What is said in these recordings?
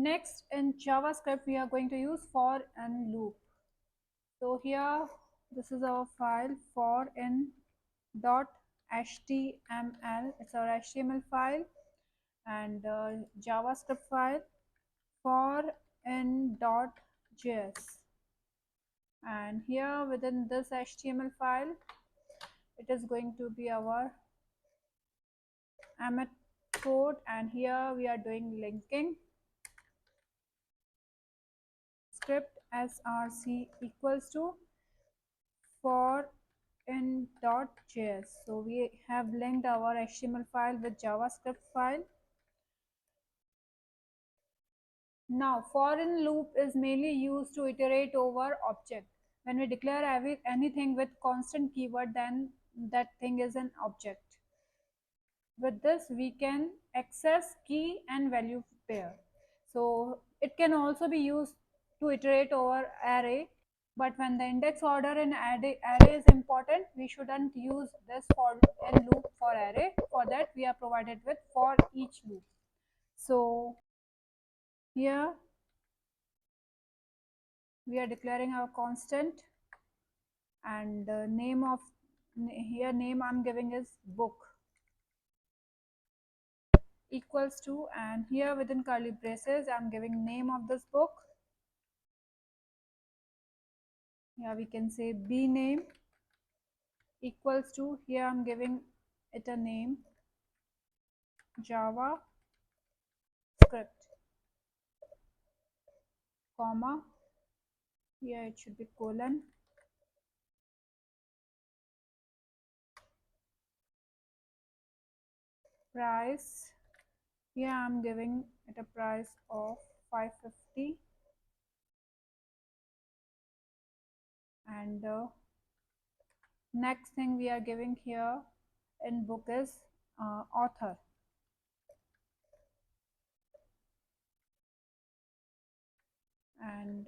Next, in JavaScript, we are going to use for and loop. So here, this is our file for in dot html. It's our HTML file, and JavaScript file for in dot js. And here within this HTML file, it is going to be our emmet code, and here we are doing linking script src equals to for in .js. So we have linked our HTML file with JavaScript file. Now for in loop is mainly used to iterate over object. When we declare anything with constant keyword, then that thing is an object. With this we can access key and value pair. So it can also be used to iterate over array, but when the index order in array is important, we shouldn't use this for in loop for array. For that we are provided with for each loop. So here we are declaring our constant, and name of here name I'm giving is book equals to, and here within curly braces I'm giving name of this book. Here we can say b name equals to, here I'm giving it a name Java script, comma, here it should be colon, price, here I'm giving it a price of 550, and next thing we are giving here in book is author, and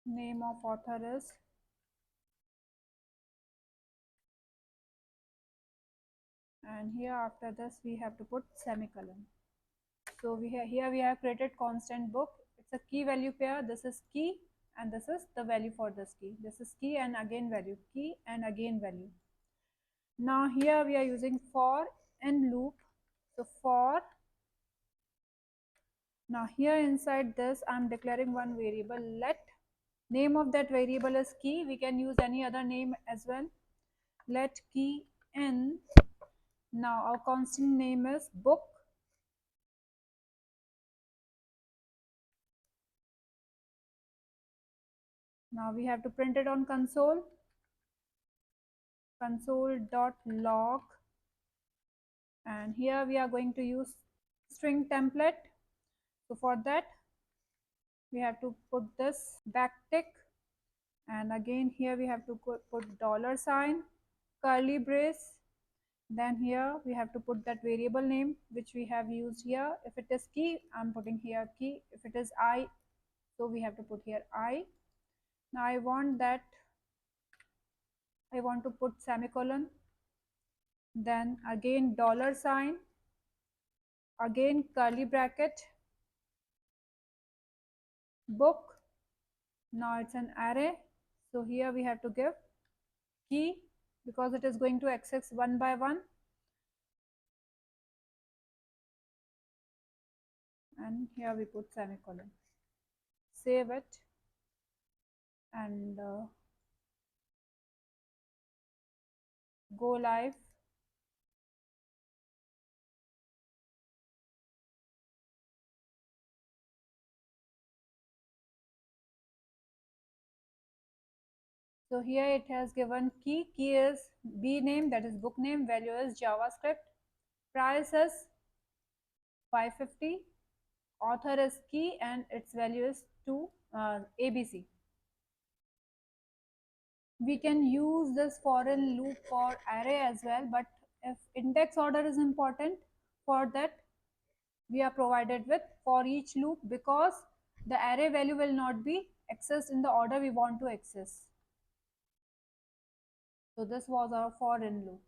name of author is, and here after this we have to put semicolon. So here we have created constant book. It's a key value pair. This is key and this is the value for this key. This is key and again value, key and again value. Now here we are using for and loop. So for, now here inside this I'm declaring one variable let, name of that variable is key. We can use any other name as well. Let key in. Now our constant name is book. Now we have to print it on console, console.log, and here we are going to use string template. So for that we have to put this backtick, and again here we have to put dollar sign, curly brace, then here we have to put that variable name which we have used here. If it is key, I'm putting here key. If it is I, so we have to put here I. Now I want to put semicolon, then again dollar sign, again curly bracket, book. Now it's an array, so here we have to give key because it is going to access one by one, and here we put semicolon. Save it and go live. So here it has given key. Key is b name, that is book name, value is JavaScript, price is 550, author is key and its value is 2 ABC. We can use this for in loop for array as well, but if index order is important, for that we are provided with for each loop, because the array value will not be accessed in the order we want to access. So this was our for in loop.